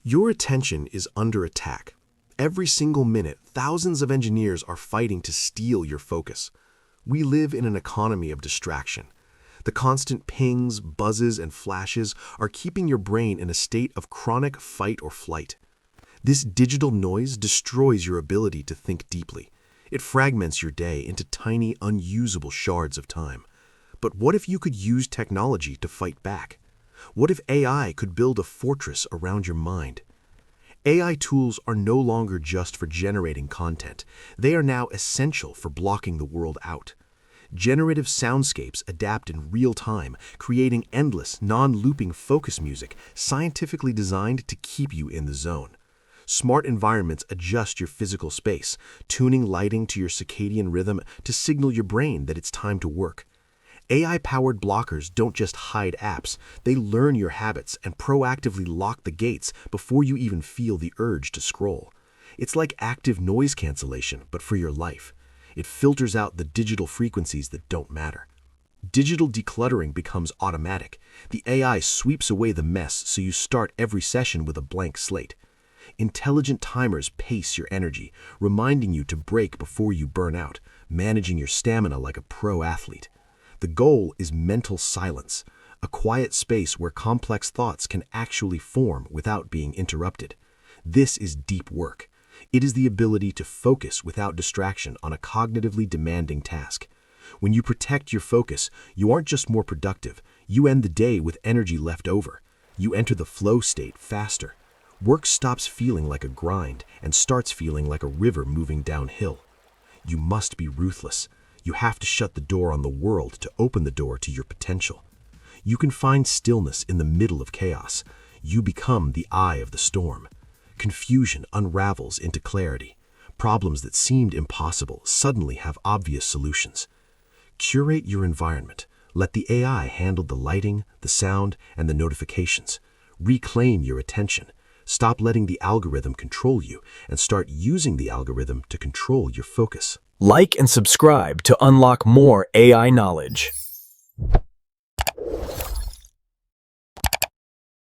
Your attention is under attack. Every single minute, thousands of engineers are fighting to steal your focus. We live in an economy of distraction. The constant pings, buzzes, and flashes are keeping your brain in a state of chronic fight or flight. This digital noise destroys your ability to think deeply. It fragments your day into tiny, unusable shards of time. But what if you could use technology to fight back? What if AI could build a fortress around your mind? AI tools are no longer just for generating content. They are now essential for blocking the world out. Generative soundscapes adapt in real time, creating endless, non-looping focus music scientifically designed to keep you in the zone. Smart environments adjust your physical space, tuning lighting to your circadian rhythm to signal your brain that it's time to work. AI-powered blockers don't just hide apps, they learn your habits and proactively lock the gates before you even feel the urge to scroll. It's like active noise cancellation, but for your life. It filters out the digital frequencies that don't matter. Digital decluttering becomes automatic. The AI sweeps away the mess so you start every session with a blank slate. Intelligent timers pace your energy, reminding you to break before you burn out, managing your stamina like a pro athlete. The goal is mental silence, a quiet space where complex thoughts can actually form without being interrupted. This is deep work. It is the ability to focus without distraction on a cognitively demanding task. When you protect your focus, you aren't just more productive, you end the day with energy left over. You enter the flow state faster. Work stops feeling like a grind and starts feeling like a river moving downhill. You must be ruthless. You have to shut the door on the world to open the door to your potential. You can find stillness in the middle of chaos. You become the eye of the storm. Confusion unravels into clarity. Problems that seemed impossible suddenly have obvious solutions. Curate your environment. Let the AI handle the lighting, the sound, and the notifications. Reclaim your attention. Stop letting the algorithm control you and start using the algorithm to control your focus. Like and subscribe to unlock more AI knowledge.